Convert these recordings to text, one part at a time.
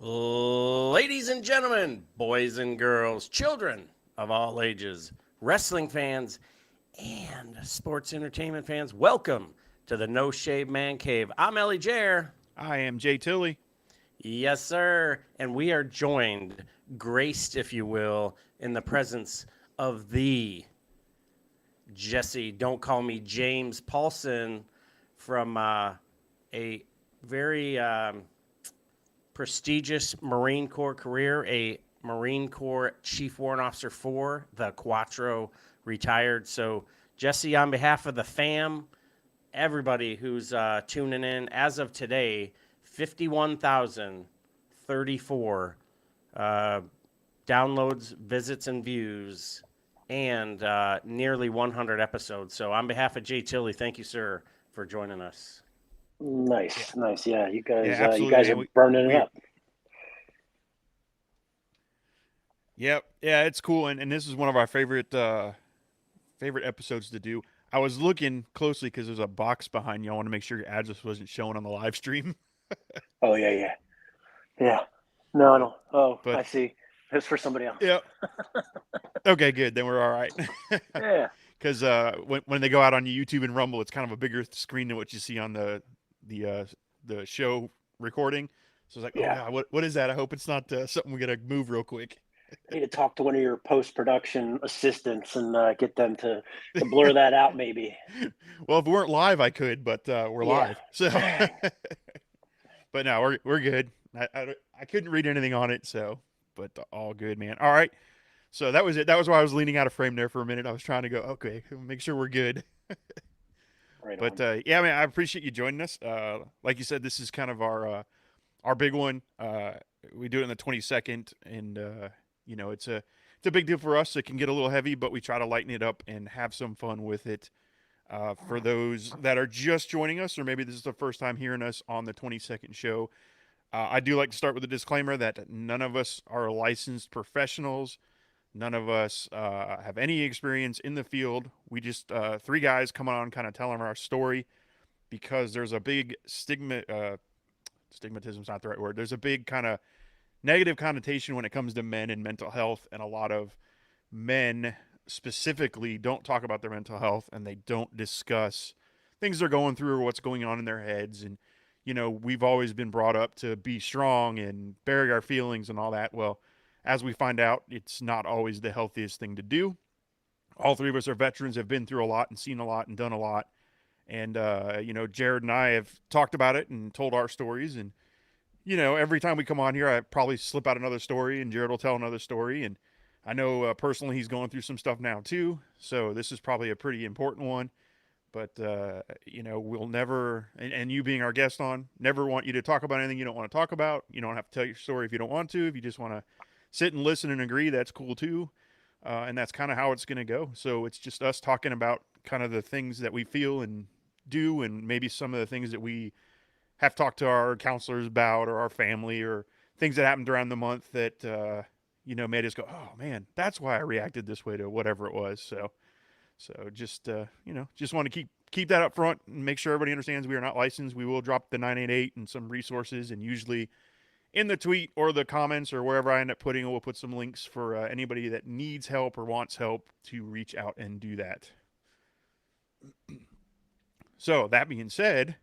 Ladies and gentlemen, boys and girls, children of all ages, wrestling fans, and sports entertainment fans, welcome to the No Shave Man Cave. I'm Ellie Jair. I am Jay Tilly. Yes, sir. And we are joined, graced, if you will, in the presence of the Jesse, don't call me James Paulson, from a very prestigious Marine Corps career, a Marine Corps Chief Warrant Officer for the Quattro, retired. So, Jesse, on behalf of the fam, everybody who's tuning in, as of today, 51,034 uh, downloads, visits, and views, and nearly 100 episodes. So, on behalf of Jay Tilly, thank you, sir, for joining us. Yeah, Nice, nice. Yeah, you yeah, guys, you absolutely, guys man. are burning it We, up. yep, yeah, it's cool, and this is one of our favorite episodes to do. I was looking closely because there's a box behind you. I want to make sure your address wasn't showing on the live stream. Oh yeah, yeah, yeah. No, but no. Oh, but I see. It's for somebody else. yeah, okay, good. Then we're all right. Yeah, Because when they go out on YouTube and Rumble, it's kind of a bigger screen than what you see on the uh, the show recording. So it's like, oh yeah. god, what is that? I hope it's not something we gotta move real quick. I need to talk to one of your post production assistants and get them to blur that out, maybe. Well, if we weren't live, I could, but we're Yeah. live, so. Dang. But no, we're good. I couldn't read anything on it, so but all good, man. All right, so that was it. That was why I was leaning out of frame there for a minute. I was trying to go, okay, make sure we're good. Right But on. yeah, man, I appreciate you joining us. Like you said, this is kind of our big one. We do it on the 22nd, and it's a big deal for us. It can get a little heavy, but we try to lighten it up and have some fun with it. For those that are just joining us, or maybe this is the first time hearing us on the 22nd show, I do like to start with a disclaimer that none of us are licensed professionals. None of us have any experience in the field. We just three guys coming on, kind of telling our story because there's a big stigmatism's not the right word. There's a big kind of negative connotation when it comes to men and mental health, and a lot of men specifically don't talk about their mental health and they don't discuss things they're going through or what's going on in their heads. And we've always been brought up to be strong and bury our feelings and all that. Well, as we find out, it's not always the healthiest thing to do. All three of us are veterans, have been through a lot and seen a lot and done a lot. And Jared and I have talked about it and told our stories. And every time we come on here, I probably slip out another story, and Jared will tell another story. And I know personally he's going through some stuff now too, so this is probably a pretty important one. But we'll never, and you being our guest on, never want you to talk about anything you don't want to talk about. You don't have to tell your story if you don't want to. If you just want to sit and listen and agree, that's cool too. And that's kind of how it's going to go. So it's just us talking about kind of the things that we feel and do, and maybe some of the things that we have talked to our counselors about, or our family, or things that happened around the month that made us go, oh man, that's why I reacted this way to whatever it was. So just just want to keep that up front and make sure everybody understands we are not licensed. We will drop the 988 and some resources, and usually in the tweet or the comments or wherever I end up putting, we'll put some links for anybody that needs help or wants help to reach out and do that. So that being said,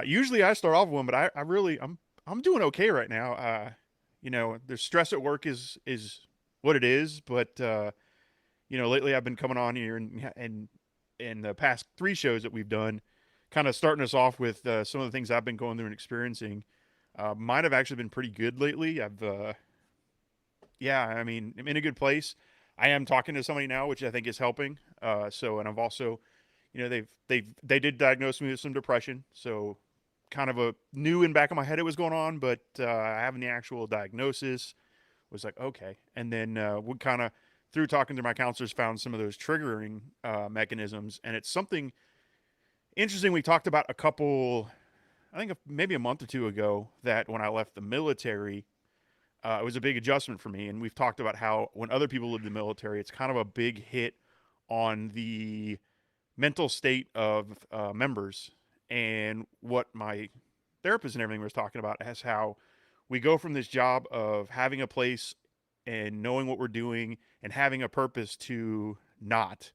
usually I start off with one, but I really I'm doing okay right now. The stress at work is what it is, but lately I've been coming on here and the past three shows that we've done, kind of starting us off with some of the things I've been going through and experiencing. Mine have actually been pretty good lately. Yeah, I mean, I'm in a good place. I am talking to somebody now, which I think is helping. And I've also, they did diagnose me with some depression. So kind of a new in back of my head it was going on, but having the actual diagnosis was like, okay. And then we kind of, through talking to my counselors, found some of those triggering mechanisms. And it's something interesting we talked about a couple, I think maybe a month or two ago, that when I left the military, it was a big adjustment for me. And we've talked about how when other people leave the military, it's kind of a big hit on the mental state of members. And what my therapist and everything was talking about as how we go from this job of having a place and knowing what we're doing and having a purpose to not.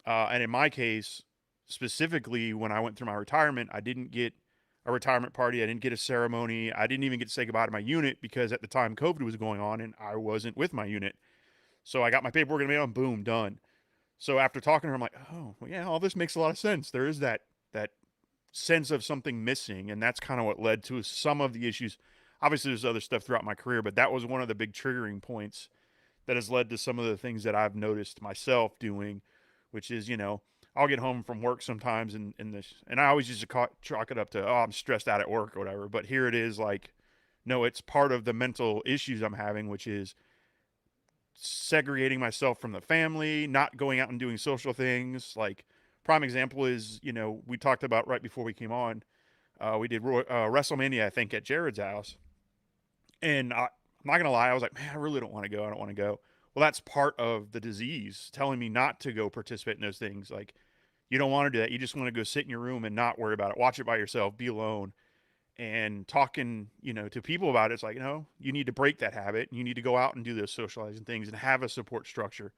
And in my case, specifically, when I went through my retirement, I didn't get a retirement party. I didn't get a ceremony. I didn't even get to say goodbye to my unit because at the time COVID was going on and I wasn't with my unit. So I got my paperwork in the mail and boom, done. So after talking to her, I'm like, oh, well, yeah, all this makes a lot of sense. There is that sense of something missing, and that's kind of what led to some of the issues. Obviously, there's other stuff throughout my career, but that was one of the big triggering points that has led to some of the things that I've noticed myself doing, which is, I'll get home from work sometimes and I always used to chalk it up to, oh, I'm stressed out at work or whatever. But here it is like, no, it's part of the mental issues I'm having, which is segregating myself from the family, not going out and doing social things. Like, prime example is, we talked about right before we came on, we did WrestleMania, I think, at Jared's house. And I'm not going to lie, I was like, man, I really don't want to go. I don't want to go. Well, that's part of the disease telling me not to go participate in those things. Like, you don't want to do that. You just want to go sit in your room and not worry about it. Watch it by yourself, be alone. And talking, to people about it, it's like, you need to break that habit. You need to go out and do those socializing things and have a support structure.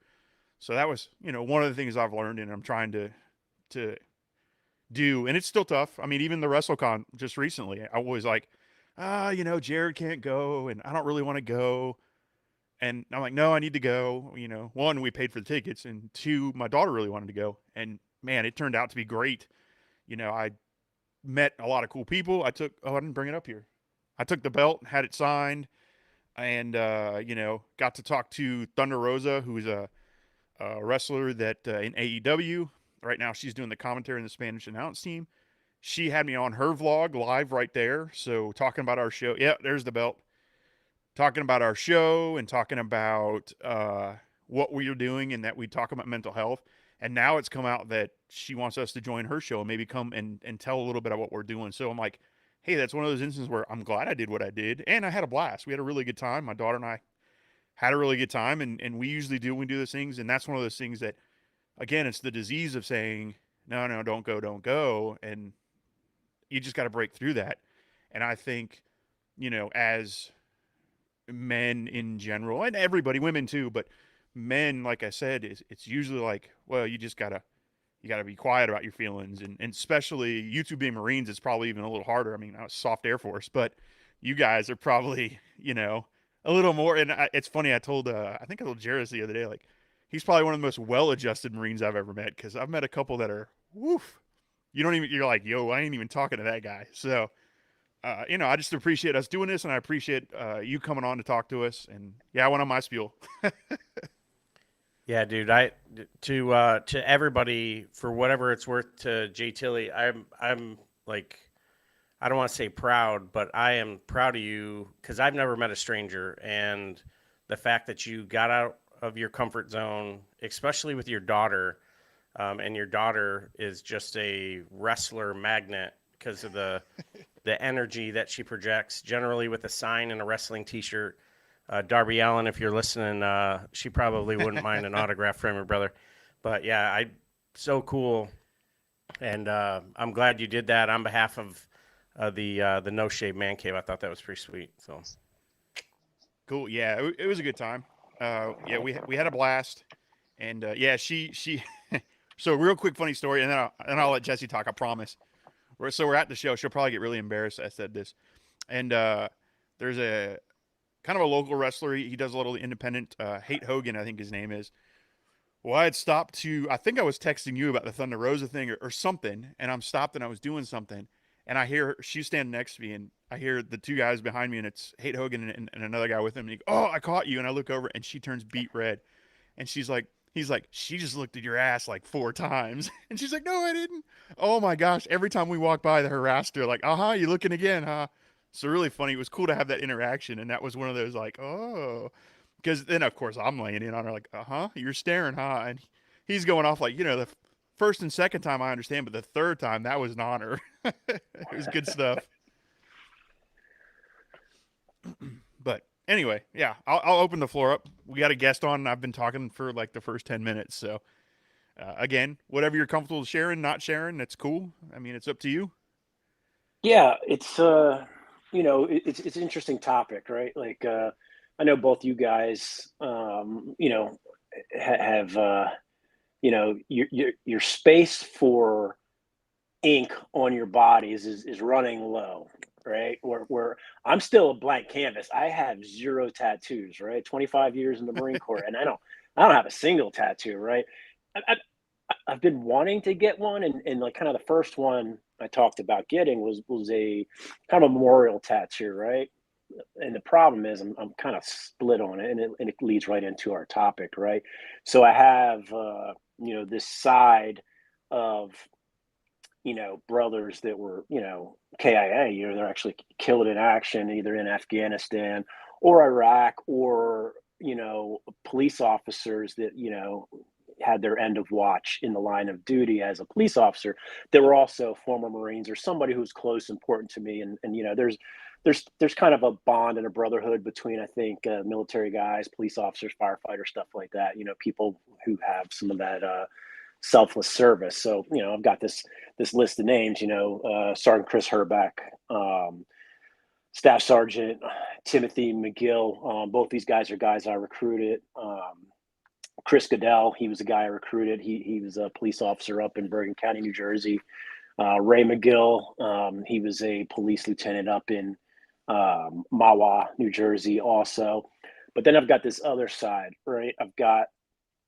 So that was, one of the things I've learned and I'm trying to do. And it's still tough. I mean, even the WrestleCon just recently, I was like, Jared can't go and I don't really want to go. And I'm like, no, I need to go. One, we paid for the tickets, and two, my daughter really wanted to go. And man, it turned out to be great. I met a lot of cool people. I didn't bring it up here. I took the belt, had it signed, and got to talk to Thunder Rosa, who's a wrestler that in AEW. Right now, she's doing the commentary in the Spanish announce team. She had me on her vlog live right there. So talking about our show. Yeah, there's the belt. Talking about our show and talking about what we are doing and that we talk about mental health. And now it's come out that she wants us to join her show and maybe come and tell a little bit about what we're doing. So I'm like, hey, that's one of those instances where I'm glad I did what I did. And I had a blast. We had a really good time. My daughter and I had a really good time. And we usually do when we do those things. And that's one of those things that, again, it's the disease of saying, no, don't go. And you just got to break through that. And I think, as men in general, and everybody, women too, but men, like I said, it's usually like, well, you gotta be quiet about your feelings, and especially you two being Marines, it's probably even a little harder. I mean, I was soft Air Force, but you guys are probably, a little more. And it's funny, I told Jairus the other day, like, he's probably one of the most well-adjusted Marines I've ever met, because I've met a couple that are, woof, you're like, yo, I ain't even talking to that guy. So I just appreciate us doing this, and I appreciate you coming on to talk to us. And yeah, I went on my spiel. Yeah, dude. To everybody, for whatever it's worth, to Jay Tilly, I'm like, I don't want to say proud, but I am proud of you, because I've never met a stranger, and the fact that you got out of your comfort zone, especially with your daughter, and your daughter is just a wrestler magnet because of the energy that she projects, generally with a sign and a wrestling T-shirt. Darby Allen, if you're listening, she probably wouldn't mind an autograph from her brother. But yeah, so cool, and I'm glad you did that on behalf of the No Shave Man Cave. I thought that was pretty sweet. So cool. Yeah, it was a good time. Yeah, we had a blast, and yeah, she. So real quick funny story, and then I'll let Jesse talk. I promise. We're at the show. She'll probably get really embarrassed I said this. And there's a kind of a local wrestler. He does a little independent, Hate Hogan, I think his name is. Well, I had stopped I think I was texting you about the Thunder Rosa thing or something, and I'm stopped and I was doing something. And I hear she's standing next to me, and I hear the two guys behind me, and it's Hate Hogan and another guy with him. And he goes, oh, I caught you. And I look over, and she turns beet red. And he's like, she just looked at your ass like 4 times. And she's like, no, I didn't. Oh my gosh. Every time we walk by the harasser, like, you looking again, huh? So really funny. It was cool to have that interaction. And that was one of those like, oh, because then of course I'm laying in on her like, you're staring, huh? And he's going off like, the first and second time I understand, but the third time that was an honor. It was good stuff. But anyway, yeah, I'll open the floor up. We got a guest on, and I've been talking for like the first 10 minutes. So, again, whatever you're comfortable sharing, not sharing, that's cool. I mean, it's up to you. Yeah, it's it's an interesting topic, right? Like, I know both you guys, have, your space for ink on your bodies is running low, right? Where I'm still a blank canvas. I have zero tattoos, right? 25 years in the Marine Corps, and I don't have a single tattoo, right? I, I, I've been wanting to get one, and like kind of the first one I talked about getting was a kind of a memorial tattoo, right? And the problem is I'm kind of split on it, and it leads right into our topic, right? So I have this side of brothers that were KIA, they're actually killed in action either in Afghanistan or Iraq, or police officers that had their end of watch in the line of duty as a police officer that were also former Marines or somebody who's close important to me. And there's kind of a bond and a brotherhood between, I think, military guys, police officers, firefighters, stuff like that, people who have some of that selfless service. So I've got this list of names, Sergeant Chris Herbeck, Staff Sergeant Timothy McGill. Both these guys are guys I recruited. Chris Goodell, he was a guy I recruited. He was a police officer up in Bergen County, New Jersey. Ray McGill, he was a police lieutenant up in Mahwah, New Jersey also. But then I've got this other side, right? I've got,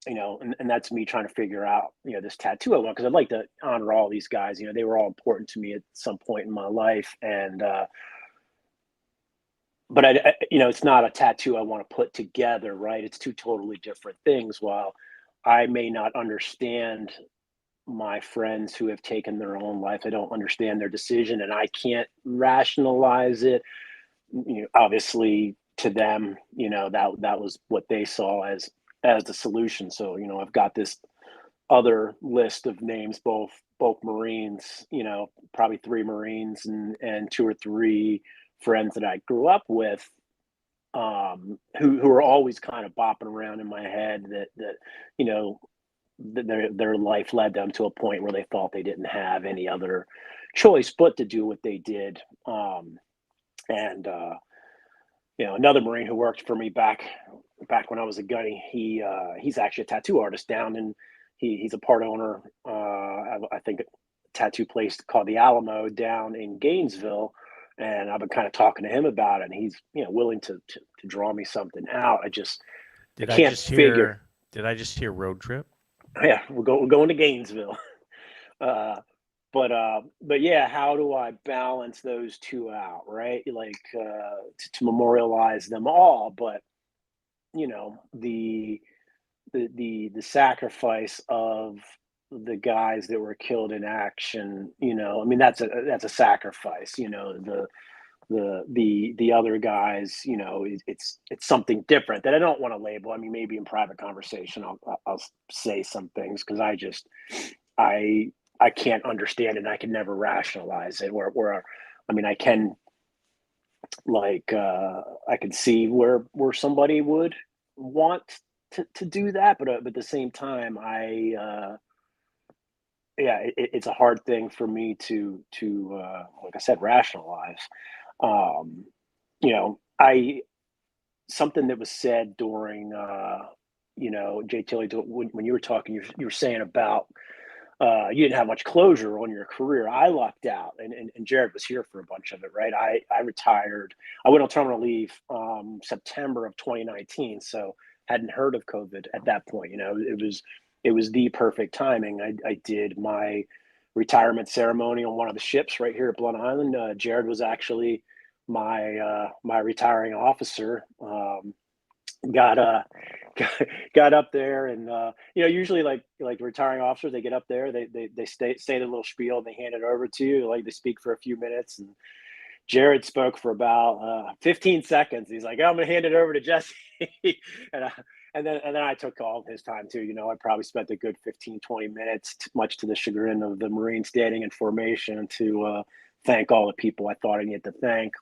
and that's me trying to figure out, this tattoo I want, because I'd like to honor all these guys. They were all important to me at some point in my life. And, but it's not a tattoo I want to put together, right? It's two totally different things. While I may not understand my friends who have taken their own life, I don't understand their decision, and I can't rationalize it. Obviously, to them, that was what they saw as the solution. So I've got this other list of names, both Marines, probably three Marines and two or three friends that I grew up with, who are always kind of bopping around in my head that you know their life led them to a point where they thought they didn't have any other choice but to do what they did. And Another Marine who worked for me back when I was a gunny, he's actually a tattoo artist down, and he's a part owner. I think a tattoo place called the Alamo down in Gainesville, and I've been kind of talking to him about it, and he's willing to draw me something out. I Did I can't just figure. hear? Did I just hear road trip? Yeah, we're going to Gainesville. Uh, but yeah, how do I balance those two out, right? Like, to memorialize them all, but the sacrifice of the guys that were killed in action. I mean, that's a sacrifice. The other guys, it's something different that I don't want to label. I mean, maybe in private conversation I'll say some things, because I I can't understand it, and I can never rationalize it. Where I mean, I can, like, I can see where somebody would want to do that, but at the same time, yeah, it's a hard thing for me to like I said, rationalize. Um, I Something that was said during Jay Tilley, when you were talking, you were saying about you didn't have much closure on your career. I lucked out, and Jared was here for a bunch of it, right? I retired. I went on terminal leave September of 2019, so hadn't heard of COVID at that point. It was the perfect timing. I did my retirement ceremony on one of the ships right here at Blunt Island. Jared was actually my retiring officer. Got got up there, and usually, like retiring officers, they get up there, they say the little spiel, and they hand it over to you, like they speak for a few minutes. And Jared spoke for about 15 seconds. He's like, "I'm gonna hand it over to Jesse." and I, and then I took all of his time too. I probably spent a good 15, 20 minutes, much to the chagrin of the Marine standing in formation, to thank all the people I thought I needed to thank.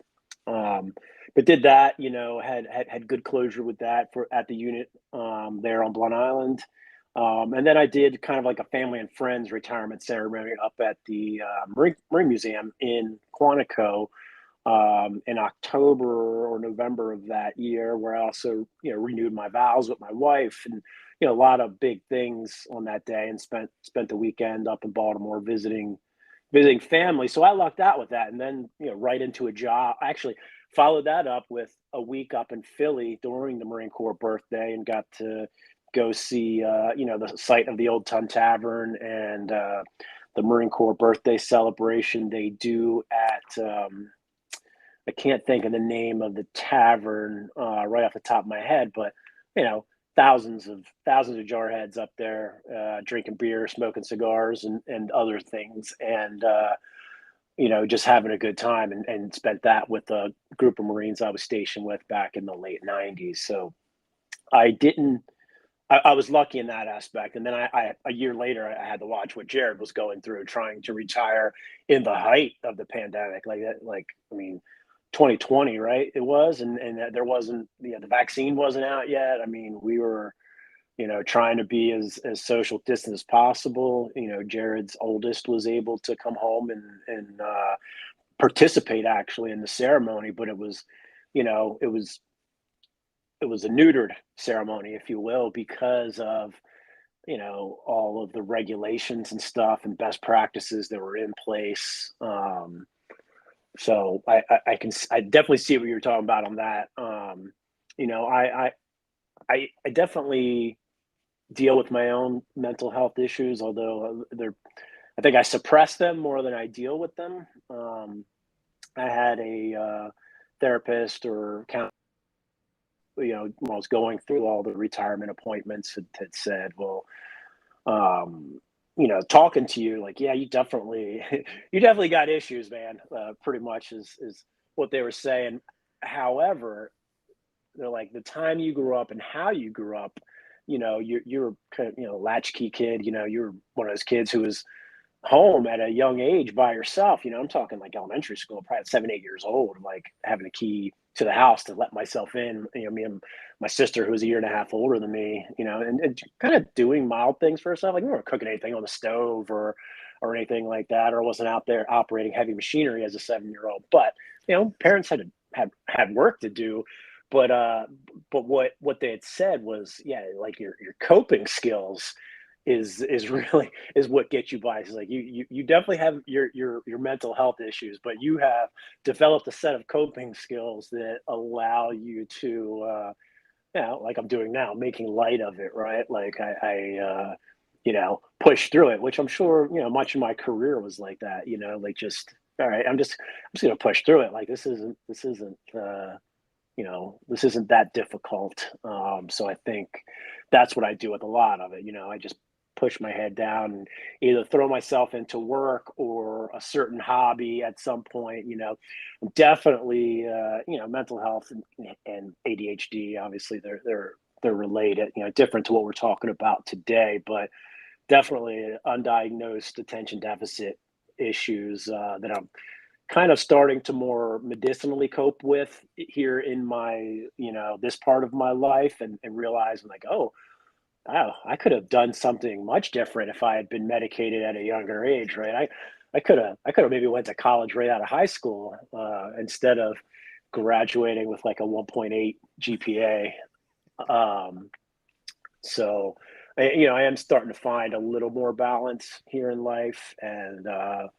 um, but did that, had good closure with that for at the unit there on Blunt Island. And then I did kind of like a family and friends retirement ceremony up at the Marine Museum in Quantico, in October or November of that year, where I also, renewed my vows with my wife, and a lot of big things on that day, and spent the weekend up in Baltimore visiting family. So I lucked out with that, and then right into a job. I actually followed that up with a week up in Philly during the Marine Corps birthday, and got to go see the site of the Old Tun Tavern, and the Marine Corps birthday celebration they do at. I can't think of the name of the tavern right off the top of my head, but you know, thousands of jarheads up there drinking beer, smoking cigars, and other things, and just having a good time, and spent that with a group of Marines I was stationed with back in the late '90s. So I didn't. I was lucky in that aspect, and then a year later I had to watch what Jared was going through, trying to retire in the height of the pandemic, like that. Like, I mean, 2020, right? It was, and there wasn't, the vaccine wasn't out yet. I mean, we were, trying to be as social distant as possible. Jared's oldest was able to come home and participate actually in the ceremony, but it was, you know, it was it was a neutered ceremony, if you will, because of all of the regulations and stuff and best practices that were in place. So I definitely see what you're talking about on that. You know, I definitely deal with my own mental health issues, although they're I think I suppress them more than I deal with them. I had a therapist or counselor, when I was going through all the retirement appointments, had said, well, talking to you, like, yeah, you definitely, you definitely got issues, man. Pretty much is what they were saying. However, they're like, the time you grew up and how you grew up, you're kind of, latchkey kid. You're one of those kids who was home at a young age by yourself. I'm talking like elementary school, probably at 7, 8 years old, like having a key to the house to let myself in. Me and my sister, who was a year and a half older than me, and kind of doing mild things for herself. Like, we weren't cooking anything on the stove or anything like that, or wasn't out there operating heavy machinery as a 7-year old. But parents had work to do. But what they had said was, yeah, like your coping skills is really is what gets you by. It's like you definitely have your mental health issues, but you have developed a set of coping skills that allow you to like I'm doing now, making light of it, right? Like push through it, which I'm sure much of my career was like that. Like, just all right, I'm just gonna push through it. Like, this isn't that difficult. So I think that's what I do with a lot of it. I just push my head down and either throw myself into work or a certain hobby at some point. Definitely, mental health and ADHD, obviously they're related, different to what we're talking about today, but definitely undiagnosed attention deficit issues that I'm kind of starting to more medicinally cope with here in my, this part of my life, and realizing, like, oh, wow, I could have done something much different if I had been medicated at a younger age, right? I could have maybe went to college right out of high school instead of graduating with like a 1.8 GPA. Um, so, I am starting to find a little more balance here in life, and I'm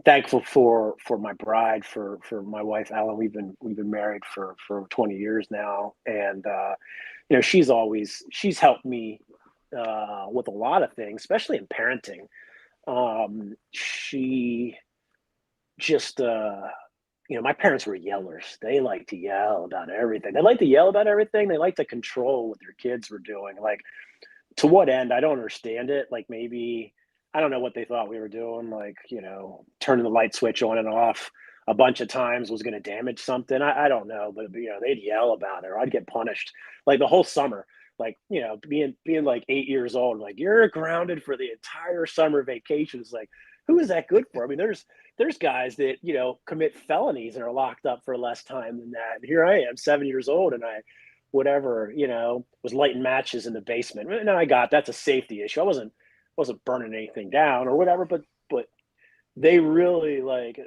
thankful for my bride, for my wife Ellen. We've been married for 20 years now, and she's helped me with a lot of things, especially in parenting. She just my parents were yellers. They like to yell about everything. They like to yell about everything. They like to control what their kids were doing. Like, to what end? I don't understand it. Like, maybe I don't know what they thought we were doing. Like, turning the light switch on and off a bunch of times was going to damage something. I don't know, but they'd yell about it, or I'd get punished like the whole summer. Like, being like 8 years old, like, you're grounded for the entire summer vacation. Is like, who is that good for? I mean, there's guys that commit felonies and are locked up for less time than that. And here I am, 7 years old, and I whatever, was lighting matches in the basement. No, I got that's a safety issue. I wasn't burning anything down or whatever, but they really like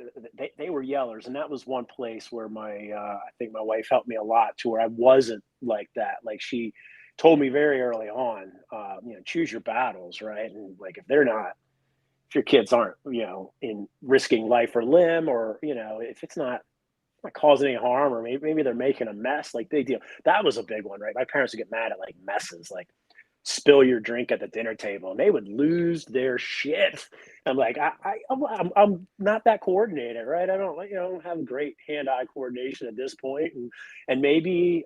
they were yellers, and that was one place where I think my wife helped me a lot to where I wasn't like that. Like she told me very early on, choose your battles, right? And like if your kids aren't, in risking life or limb, or if it's not causing any harm, or maybe they're making a mess, like they deal. That was a big one, right? My parents would get mad at like messes, like spill your drink at the dinner table, and they would lose their shit. I'm like, I'm not that coordinated, right? I don't, have great hand-eye coordination at this point, and maybe,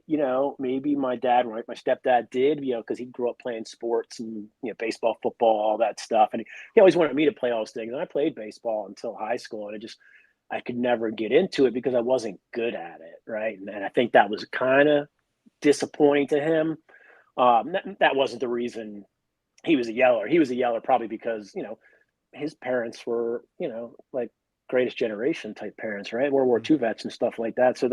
maybe my dad, right, my stepdad did, because he grew up playing sports and baseball, football, all that stuff, and he always wanted me to play all those things. And I played baseball until high school, and I could never get into it because I wasn't good at it, right? And I think that was kind of disappointing to him. That wasn't the reason he was a yeller. He was a yeller probably because his parents were like greatest generation type parents, right? World War Mm. II vets and stuff like that. So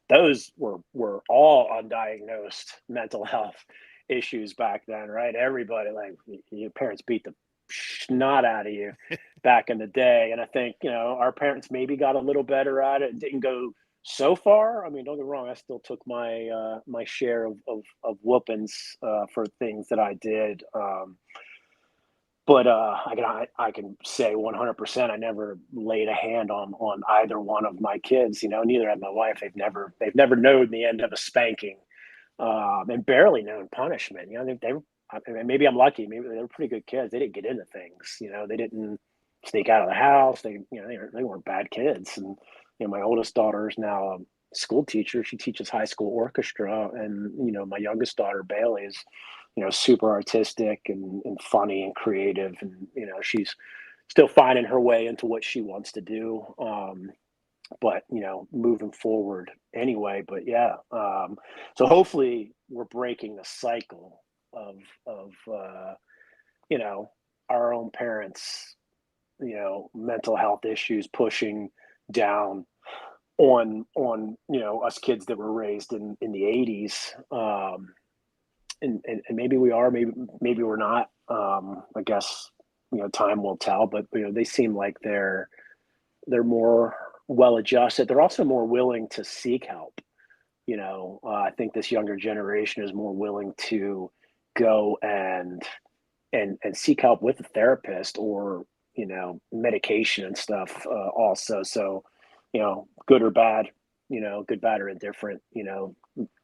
those were all undiagnosed mental health issues back then, right? Everybody, like, your parents beat the snot out of you back in the day, and I think our parents maybe got a little better at it. It didn't go so far. I mean, don't get me wrong, I still took my share of whoopings for things that I did. But I can say 100% I never laid a hand on either one of my kids. Neither had my wife. They've never known the end of a spanking, and barely known punishment. They were. I mean, maybe I'm lucky. Maybe they were pretty good kids. They didn't get into things. They didn't sneak out of the house. They weren't bad kids. And my oldest daughter is now a school teacher. She teaches high school orchestra, and my youngest daughter Bailey is super artistic and funny and creative, and she's still finding her way into what she wants to do. But moving forward anyway. But yeah, so hopefully we're breaking the cycle of you know our own parents, mental health issues pushing down on us kids that were raised in the 80s. And maybe we are, maybe we're not. I guess time will tell, but they seem like they're more well adjusted. They're also more willing to seek help. I think this younger generation is more willing to go and seek help with a therapist, or medication and stuff, also. So good or bad, good, bad, or indifferent,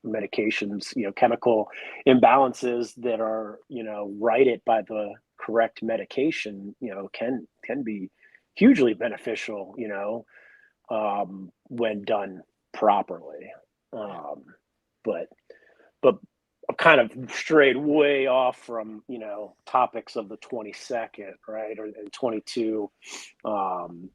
medications, chemical imbalances that are righted by the correct medication, can be hugely beneficial, when done properly. Yeah. um, but but I'm kind of strayed way off from topics of the 22nd, right, or and 22, um,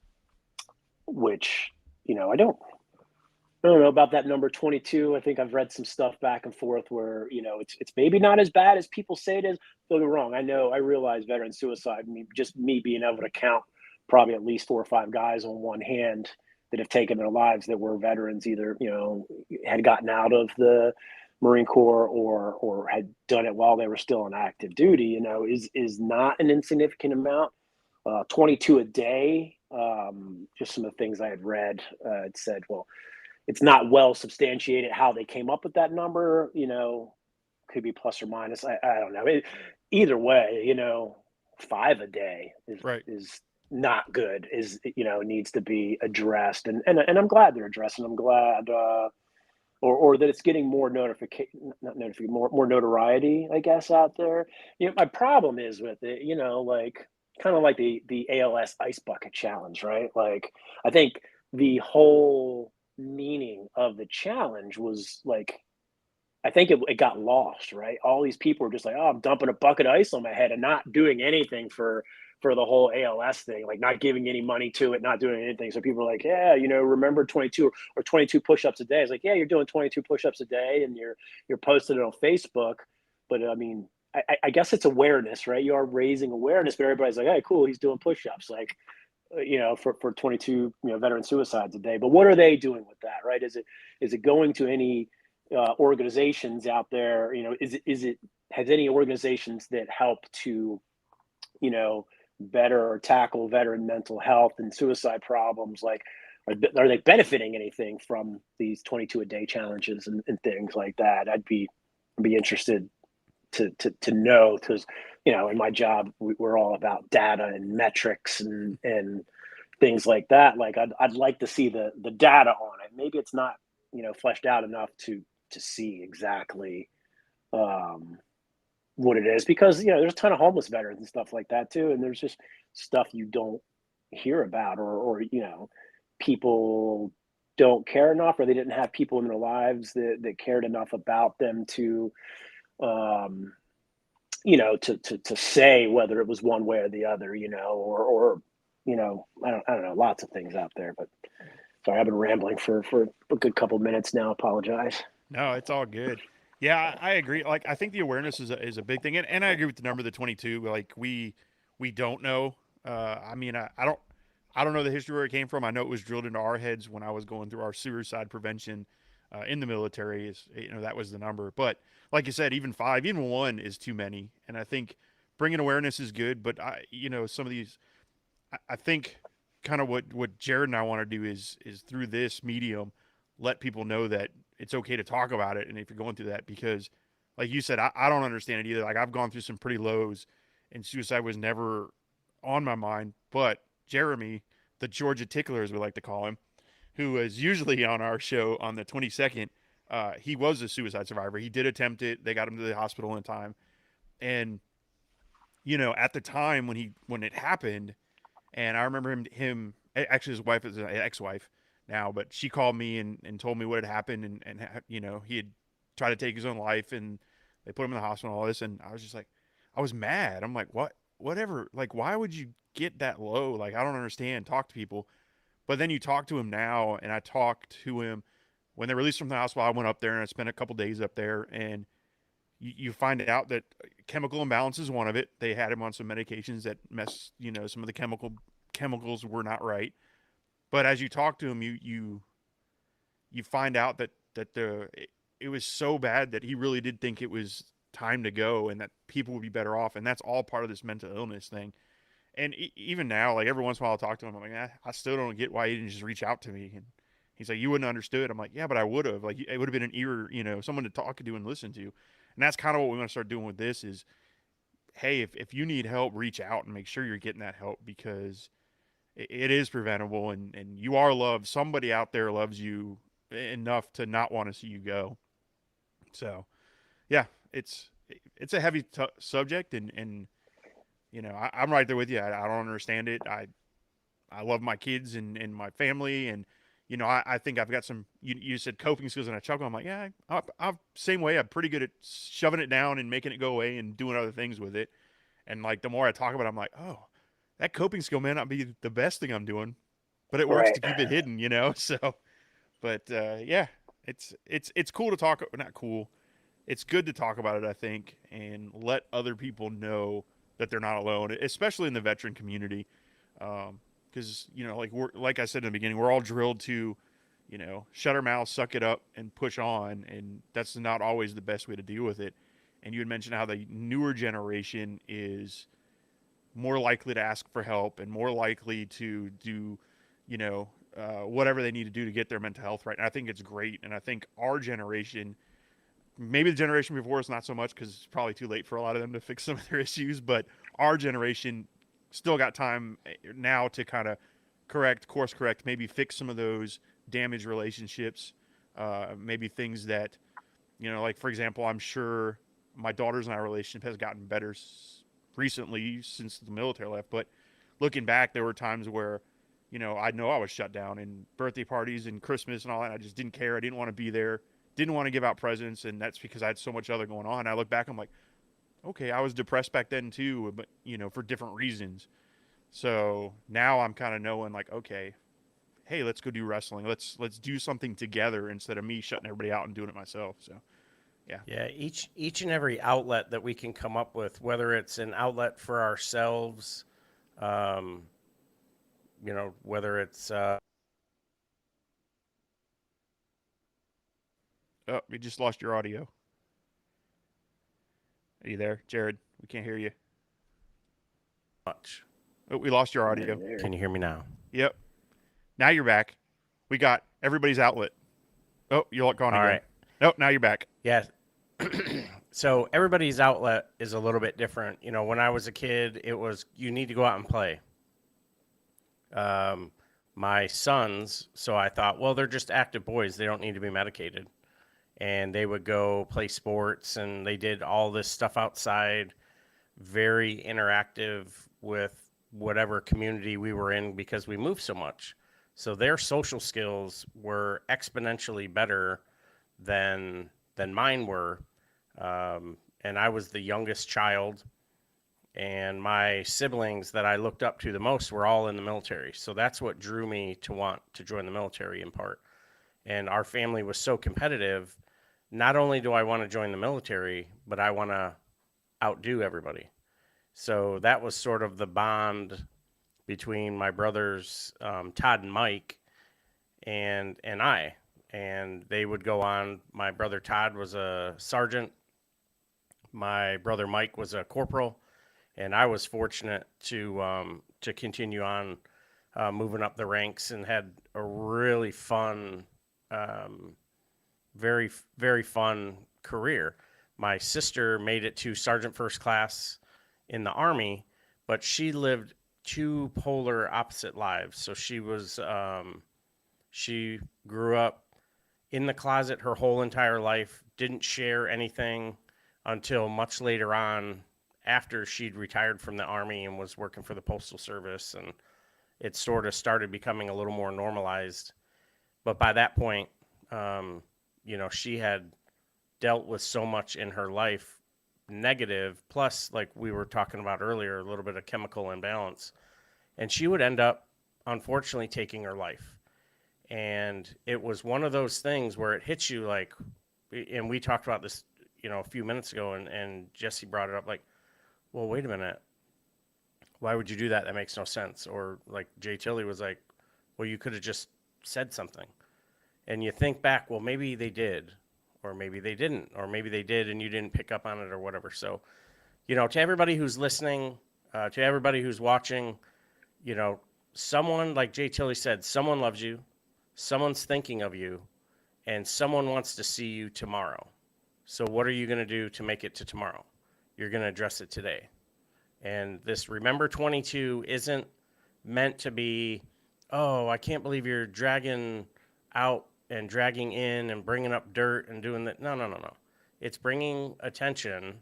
which I don't know about that number 22. I think I've read some stuff back and forth where it's maybe not as bad as people say it is. Don't get me wrong. I realize veteran suicide. I mean, just me being able to count probably at least 4 or 5 guys on one hand that have taken their lives that were veterans, either had gotten out of the Marine Corps, or had done it while they were still on active duty. Is not an insignificant amount. 22 a day. Just some of the things I had read. It said, well, it's not well substantiated how they came up with that number. Could be plus or minus. I don't know. Either way, 5 a day is Right. is not good. Is needs to be addressed, and I'm glad they're addressing. I'm glad, or that it's getting more notification, not notification, more notoriety, I guess, out there. My problem is with it. Like, kind of like the ALS Ice Bucket Challenge, right? Like, I think the whole meaning of the challenge was like, I think it got lost, right? All these people were just like, "Oh, I'm dumping a bucket of ice on my head," and not doing anything for the whole ALS thing, like not giving any money to it, not doing anything. So people are like, "Yeah, remember 22 or 22 push-ups a day." It's like, "Yeah, you're doing 22 push-ups a day, and you're posting it on Facebook." But I mean, I guess it's awareness, right? You are raising awareness, but everybody's like, "Hey, cool, he's doing push-ups." Like, for 22 veteran suicides a day. But what are they doing with that, right? Is it going to any organizations out there? Is it has any organizations that help to you know better or tackle veteran mental health and suicide problems? Like, are they benefiting anything from these 22 a day challenges and things like that? I'd be interested to know, because in my job we're all about data and metrics and things like that. Like, I'd like to see the data on it. Maybe it's not fleshed out enough to see exactly um, what it is, because there's a ton of homeless veterans and stuff like that too, and there's just stuff you don't hear about, or people don't care enough, or they didn't have people in their lives that cared enough about them to um to say whether it was one way or the other, or I don't know, lots of things out there. But sorry, I've been rambling for a good couple minutes now. Apologize. No, it's all good. Yeah, I agree. Like, I think the awareness is a big thing, and I agree with the number, the 22. Like, we don't know. I mean, I don't know the history where it came from. I know it was drilled into our heads when I was going through our suicide prevention in the military. Is that was the number. But like you said, even 5, even 1 is too many. And I think bringing awareness is good. But some of these, I think, kind of what Jared and I want to do is through this medium, let people know that it's okay to talk about it. And if you're going through that, because like you said, I don't understand it either. Like, I've gone through some pretty lows, and suicide was never on my mind. But Jeremy, the Georgia Tickler, as we like to call him, who is usually on our show on the 22nd, he was a suicide survivor. He did attempt it. They got him to the hospital in time. And, at the time when it happened, and I remember him actually, his wife is an ex-wife now, but she called me and told me what had happened, and he had tried to take his own life, and they put him in the hospital and all this. And I was just like, I was mad. I'm like, what? Whatever. Like, why would you get that low? Like, I don't understand. Talk to people. But then you talk to him now, and I talked to him when they released him from the hospital. I went up there and I spent a couple days up there, and you find out that chemical imbalance is one of it. They had him on some medications that some of the chemicals were not right. But as you talk to him, you find out that it was so bad that he really did think it was time to go, and that people would be better off. And that's all part of this mental illness thing. And even now, like, every once in a while I'll talk to him, I'm like, I still don't get why he didn't just reach out to me. And he's like, you wouldn't have understood. I'm like, yeah, but I would have. Like, it would have been an ear, someone to talk to and listen to. And that's kind of what we want to start doing with this is, hey, if you need help, reach out and make sure you're getting that help, because it is preventable, and you are loved. Somebody out there loves you enough to not want to see you go. So, yeah, it's a heavy subject, and I'm right there with you. I don't understand it. I love my kids and my family, and I think I've got some. You said coping skills, and I chuckle. I'm like, yeah, I'm same way. I'm pretty good at shoving it down and making it go away and doing other things with it. And like, the more I talk about it, I'm like, oh, that coping skill may not be the best thing I'm doing, but it works Right. to keep it hidden, So, but yeah, it's cool to talk. Not cool. It's good to talk about it, I think, and let other people know that they're not alone, especially in the veteran community. Because like I said in the beginning, we're all drilled to, shut our mouths, suck it up, and push on, and that's not always the best way to deal with it. And you had mentioned how the newer generation is more likely to ask for help and more likely to do, whatever they need to do to get their mental health right. And I think it's great. And I think our generation, maybe the generation before us, not so much, because it's probably too late for a lot of them to fix some of their issues. But our generation still got time now to kind of course correct, maybe fix some of those damaged relationships, maybe things that, like, for example, I'm sure my daughter's and I relationship has gotten better recently since the military left. But looking back, there were times where, I know I was shut down in birthday parties and Christmas and all that. I just didn't care. I didn't want to be there. Didn't want to give out presents, and that's because I had so much other going on. I look back, I'm like, okay, I was depressed back then too, but for different reasons. So now I'm kind of knowing, like, okay, hey, let's go do wrestling. Let's do something together instead of me shutting everybody out and doing it myself. So, yeah. Yeah, each and every outlet that we can come up with, whether it's an outlet for ourselves, whether it's Oh, we just lost your audio. Are you there, Jared? We can't hear you. much. Oh, we lost your audio. There. Can you hear me now? Yep. Now you're back. We got everybody's outlet. Oh, you're gone All again. right. Nope, now you're back. Yeah. So everybody's outlet is a little bit different. You know, when I was a kid, it was you need to go out and play. My sons, so I thought, well, they're just active boys. They don't need to be medicated. And they would go play sports and they did all this stuff outside, very interactive with whatever community we were in because we moved so much. So their social skills were exponentially better than mine were. And I was the youngest child, and my siblings that I looked up to the most were all in the military. So that's what drew me to want to join the military in part. And our family was so competitive. Not only do I want to join the military, but I want to outdo everybody. So that was sort of the bond between my brothers, Todd and Mike, and I. And they would go on. My brother Todd was a sergeant. My brother Mike was a corporal, and I was fortunate to continue on moving up the ranks and had a really fun, very very fun career. My sister made it to sergeant first class in the Army, but she lived two polar opposite lives. So she grew up in the closet her whole entire life, didn't share anything until much later on after she'd retired from the Army and was working for the Postal Service, and it sort of started becoming a little more normalized. But by that point, you know, she had dealt with so much in her life negative, plus, like we were talking about earlier, a little bit of chemical imbalance. And she would end up, unfortunately, taking her life. And it was one of those things where it hits you like, and we talked about this, you know, a few minutes ago, and Jesse brought it up like, well, wait a minute. Why would you do that? That makes no sense. Or like Jay Tilley was like, well, you could have just said something. And you think back, well, maybe they did, or maybe they didn't, or maybe they did and you didn't pick up on it or whatever. So, you know, to everybody who's listening, to everybody who's watching, you know, someone, like Jay Tilley said, someone loves you, someone's thinking of you, and someone wants to see you tomorrow. So what are you going to do to make it to tomorrow? You're going to address it today. And this Remember 22 isn't meant to be, oh, I can't believe you're dragging out and dragging in and bringing up dirt and doing that. No, no, no, no. It's bringing attention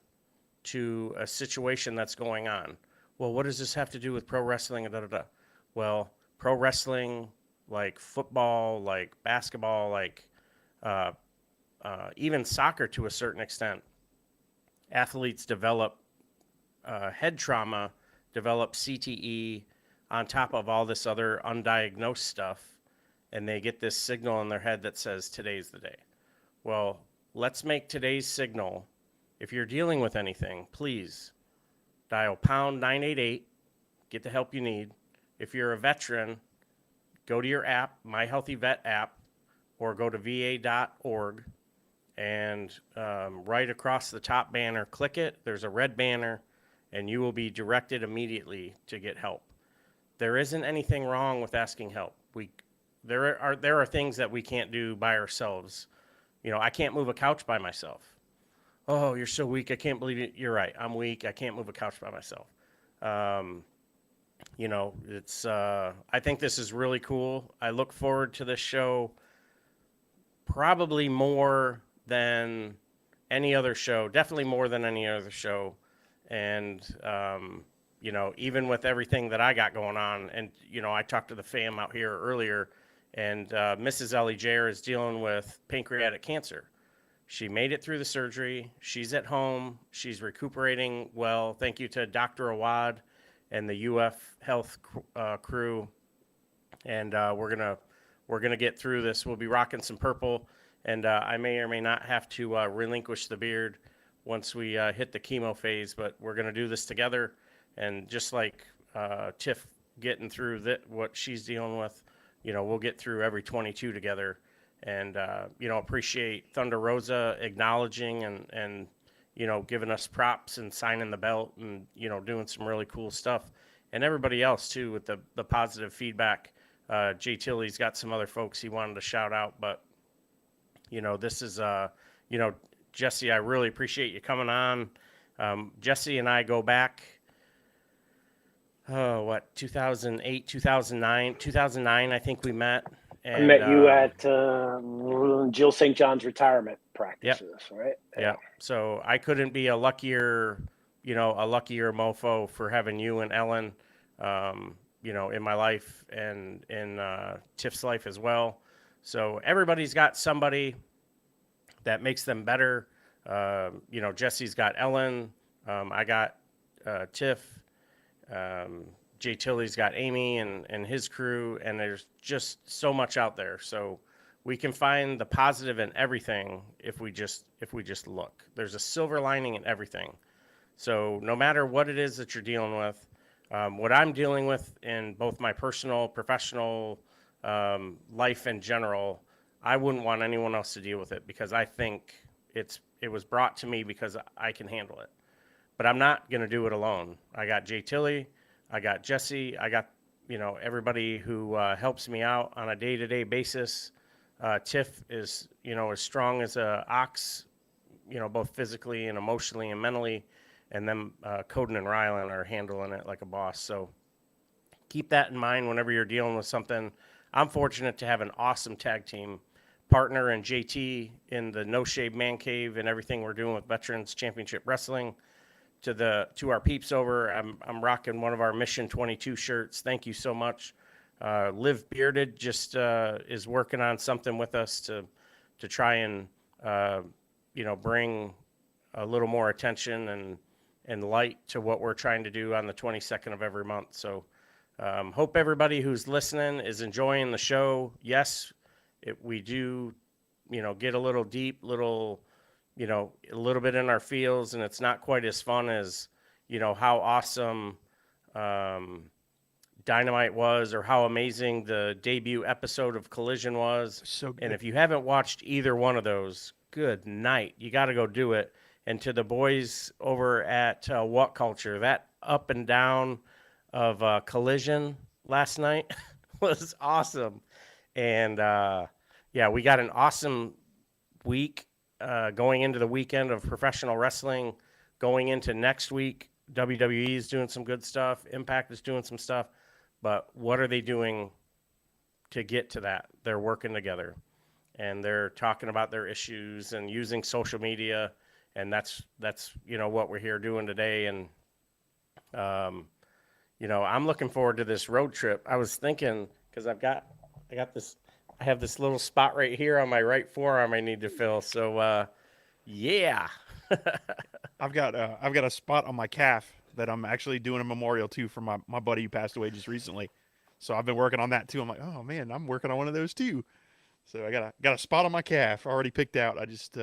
to a situation that's going on. Well, what does this have to do with pro wrestling? Da, da, da. Well, pro wrestling, like football, like basketball, like even soccer to a certain extent, athletes develop head trauma, develop CTE on top of all this other undiagnosed stuff, and they get this signal in their head that says today's the day. Well, let's make today's signal. If you're dealing with anything, please dial pound 988, get the help you need. If you're a veteran, go to your app, My Healthy Vet app, or go to va.org, and right across the top banner, click it. There's a red banner, and you will be directed immediately to get help. There isn't anything wrong with asking help. There are things that we can't do by ourselves. You know, I can't move a couch by myself. Oh, you're so weak. I can't believe it. You're right. I'm weak. I can't move a couch by myself. You know, it's, I think this is really cool. I look forward to this show probably more than any other show, definitely more than any other show. And, you know, even with everything that I got going on, and, you know, I talked to the fam out here earlier, and Mrs. Ellie Jair is dealing with pancreatic cancer. She made it through the surgery. She's at home. She's recuperating well. Thank you to Dr. Awad and the UF Health crew. And we're gonna get through this. We'll be rocking some purple, and I may or may not have to relinquish the beard once we hit the chemo phase. But we're gonna do this together. And just like Tiff getting through what she's dealing with, you know, we'll get through every 22 together. And, you know, appreciate Thunder Rosa acknowledging and, you know, giving us props and signing the belt and, you know, doing some really cool stuff. and everybody else too with the positive feedback. Jay Tilley's got some other folks he wanted to shout out, but this is Jesse, I really appreciate you coming on. Jesse and I go back, 2008, 2009, I think we met. And, I met you at Jill St. John's retirement practices, right? Yeah. So I couldn't be a luckier mofo for having you and Ellen, in my life and in Tiff's life as well. So everybody's got somebody that makes them better. Jesse's got Ellen. I got Tiff. Jay Tilley's got Amy and his crew, and there's just so much out there. So we can find the positive in everything if we just look. There's a silver lining in everything. So no matter what it is that you're dealing with, what I'm dealing with in both my personal, professional life in general, I wouldn't want anyone else to deal with it, because I think it was brought to me because I can handle it. But I'm not going to do it alone. I got Jay Tilley, I got Jesse, I got everybody who helps me out on a day-to-day basis. Tiff is as strong as a ox, both physically and emotionally and mentally. And then Coden and Rylan are handling it like a boss. So keep that in mind whenever you're dealing with something. I'm fortunate to have an awesome tag team partner in JT in the No Shave Man Cave and everything we're doing with Veterans Championship Wrestling. To our peeps over, I'm rocking one of our Mission 22 shirts. Thank you so much. Liv Bearded just is working on something with us to try and bring a little more attention and light to what we're trying to do on the 22nd of every month. So hope everybody who's listening is enjoying the show. Yes, we do, get a little deep, a little bit in our feels, and it's not quite as fun as, how awesome Dynamite was, or how amazing the debut episode of Collision was. So good. And if you haven't watched either one of those, good night. You got to go do it. And to the boys over at What Culture, that up and down of Collision last night was awesome. And we got an awesome week going into the weekend of professional wrestling. Going into next week, WWE is doing some good stuff. Impact is doing some stuff. But what are they doing to get to that? They're working together, and they're talking about their issues and using social media. And that's what we're here doing today. And I'm looking forward to this road trip. I was thinking, because I have this little spot right here on my right forearm I need to fill. So yeah. I've got a spot on my calf that I'm actually doing a memorial to for my buddy who passed away just recently. So I've been working on that too. I'm like, oh man, I'm working on one of those too. So I got a spot on my calf already picked out. I just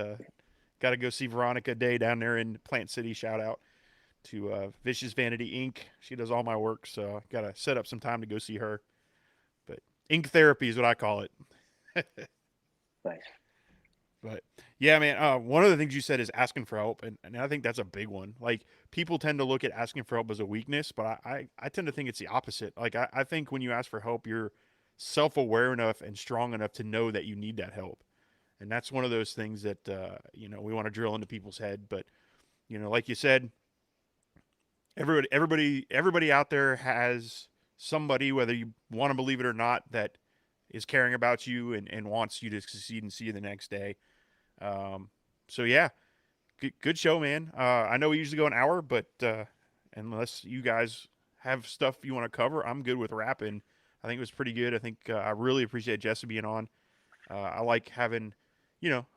got to go see Veronica Day down there in Plant City. Shout out to Vicious Vanity Inc. She does all my work, so got to set up some time to go see her. But ink therapy is what I call it. Nice. But yeah, man, one of the things you said is asking for help, and I think that's a big one. Like, people tend to look at asking for help as a weakness, but I tend to think it's the opposite. Like, I think when you ask for help, you're self-aware enough and strong enough to know that you need that help. And that's one of those things that, we want to drill into people's head. But, like you said, everybody out there has somebody, whether you want to believe it or not, that is caring about you and wants you to succeed and see you the next day. So yeah, good show, man. I know we usually go an hour, but unless you guys have stuff you want to cover, I'm good with wrapping. I think it was pretty good. I think I really appreciate Jesse being on. I like having,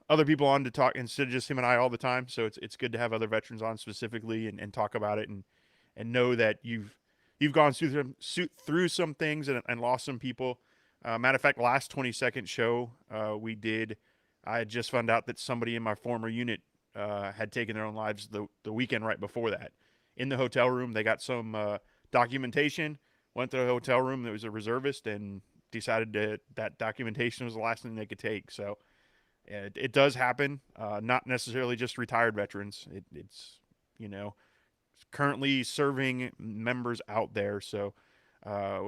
other people on to talk instead of just him and I all the time. So it's good to have other veterans on specifically and talk about it and know that you've gone through some things and lost some people. Matter of fact, last 22nd show I had just found out that somebody in my former unit had taken their own lives the weekend right before that. In the hotel room, they got some documentation, went to the hotel room, there was a reservist, and decided that documentation was the last thing they could take. So it does happen, not necessarily just retired veterans. It's currently serving members out there. So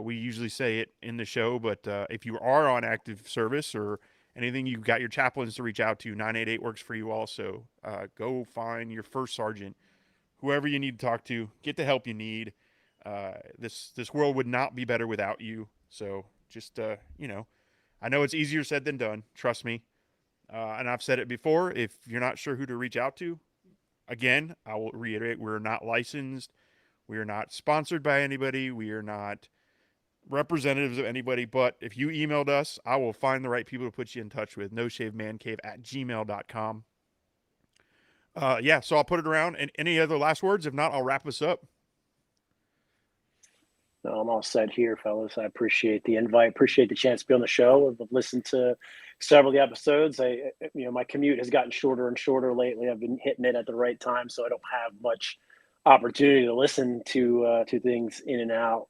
we usually say it in the show, but if you are on active service or anything, you've got your chaplains to reach out to. 988 works for you also. Go find your first sergeant, whoever you need to talk to, get the help you need. This world would not be better without you. So just, I know it's easier said than done. Trust me. And I've said it before. If you're not sure who to reach out to, again, I will reiterate, we're not licensed. We are not sponsored by anybody. We are not representatives of anybody. But if you emailed us, I will find the right people to put you in touch with. noshavemancave@gmail.com. So I'll put it around. And any other last words? If not, I'll wrap us up. No, I'm all set here, fellas. I appreciate the invite. Appreciate the chance to be on the show. I've listened to several of the episodes. My commute has gotten shorter and shorter lately. I've been hitting it at the right time, so I don't have much opportunity to listen to things in and out.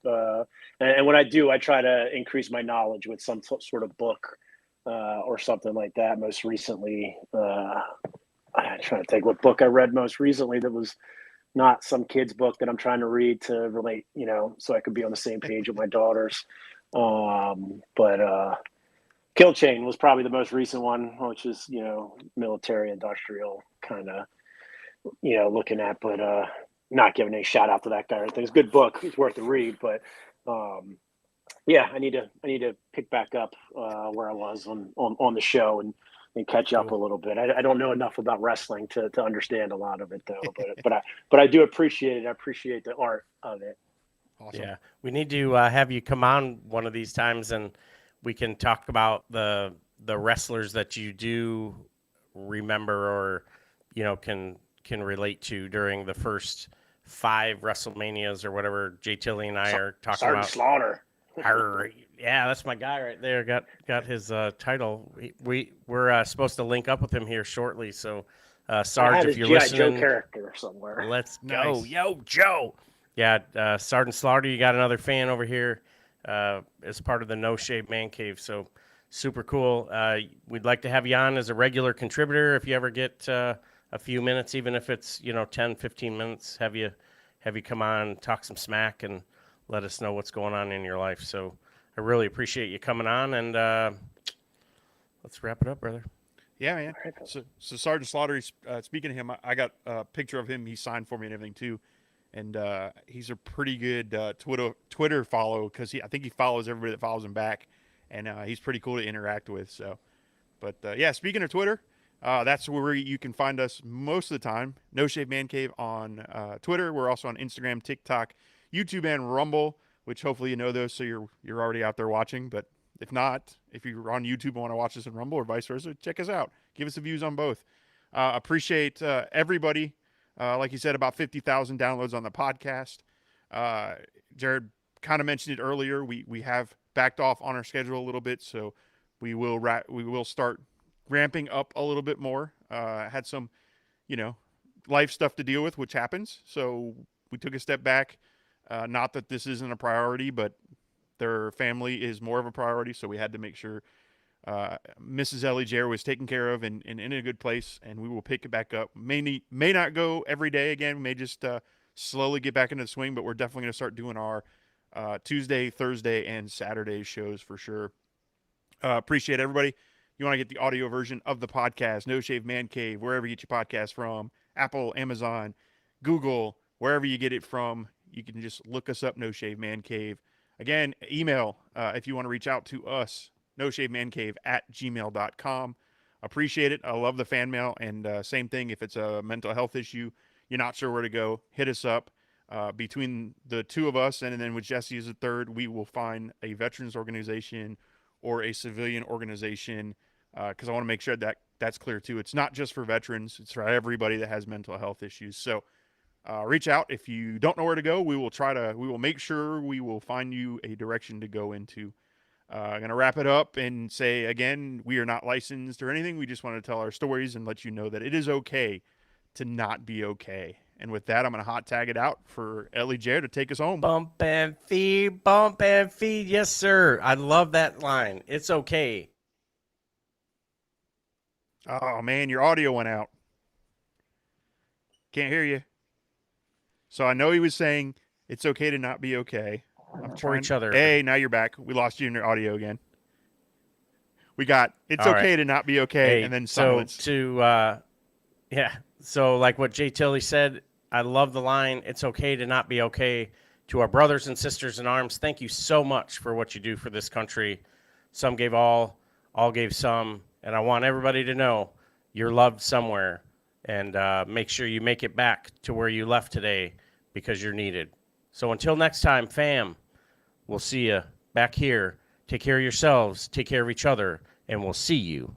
And when I do, I try to increase my knowledge with some sort of book or something like that. Most recently, I'm trying to think what book I read most recently that was not some kid's book that I'm trying to read to relate, so I could be on the same page with my daughters. But Kill Chain was probably the most recent one, which is, military industrial kind of, looking at, but not giving any shout out to that guy or anything. It's a good book. It's worth a read, but I need to pick back up where I was on the show and catch up a little bit. I don't know enough about wrestling to understand a lot of it though, but I do appreciate it. I appreciate the art of it. Awesome. Yeah, we need to have you come on one of these times, and we can talk about the wrestlers that you do remember or can relate to during the first 5 WrestleManias or whatever. Jay Tilly and I are talking Sergeant about. Slaughter. Yeah, that's my guy right there. Got his title. We're supposed to link up with him here shortly. So, Sarge, if you're listening, Joe character somewhere. Let's go, Nice. Yo, Joe. Yeah, Sergeant Slaughter, you got another fan over here as part of the No Shave Man Cave. So super cool. We'd like to have you on as a regular contributor if you ever get a few minutes, even if it's 10, 15 minutes. Have you come on, talk some smack, and let us know what's going on in your life. So I really appreciate you coming on, and let's wrap it up, brother. Yeah, man. So Sergeant Slaughter, speaking of him, I got a picture of him. He signed for me and everything too. And he's a pretty good Twitter follow because I think he follows everybody that follows him back. And he's pretty cool to interact with. So, but speaking of Twitter, that's where you can find us most of the time. No Shave Man Cave on Twitter. We're also on Instagram, TikTok, YouTube, and Rumble, which hopefully you know those, so you're already out there watching. But if not, if you're on YouTube and want to watch us in Rumble or vice versa, check us out. Give us the views on both. Appreciate everybody. Like you said, about 50,000 downloads on the podcast. Jared kind of mentioned it earlier. We have backed off on our schedule a little bit, so we will start ramping up a little bit more. Had some, life stuff to deal with, which happens. So we took a step back. Not that this isn't a priority, but their family is more of a priority. So we had to make sure Mrs. Ellie Jair was taken care of and in a good place, and we will pick it back up. May not go every day again. We may just slowly get back into the swing, but we're definitely going to start doing our Tuesday, Thursday, and Saturday shows for sure. Appreciate everybody. You want to get the audio version of the podcast, No Shave Man Cave, wherever you get your podcast from, Apple, Amazon, Google, wherever you get it from, you can just look us up, No Shave Man Cave. Again, email if you want to reach out to us, noshavemancave@gmail.com. Appreciate it. I love the fan mail. And same thing, if it's a mental health issue, you're not sure where to go, hit us up. Between the two of us, and then with Jesse as a third, we will find a veterans organization or a civilian organization, because I want to make sure that that's clear too. It's not just for veterans. It's for everybody that has mental health issues. So reach out. If you don't know where to go, we will make sure we will find you a direction to go into. I'm going to wrap it up and say, again, we are not licensed or anything. We just want to tell our stories and let you know that it is okay to not be okay. And with that, I'm going to hot tag it out for Ellie Jair to take us home. Bump and feed. Yes, sir. I love that line. It's okay. Oh, man, your audio went out. Can't hear you. So I know he was saying it's okay to not be okay. I'm For each other. Hey, now you're back. We lost you in your audio again. We got it's All okay right. to not be okay, Hey, and then so silence. yeah. So like what Jay Tilley said, I love the line, it's okay to not be okay. To our brothers and sisters in arms, thank you so much for what you do for this country. Some gave all gave some, and I want everybody to know you're loved somewhere, and make sure you make it back to where you left today because you're needed. So until next time, fam, we'll see you back here. Take care of yourselves, take care of each other, and we'll see you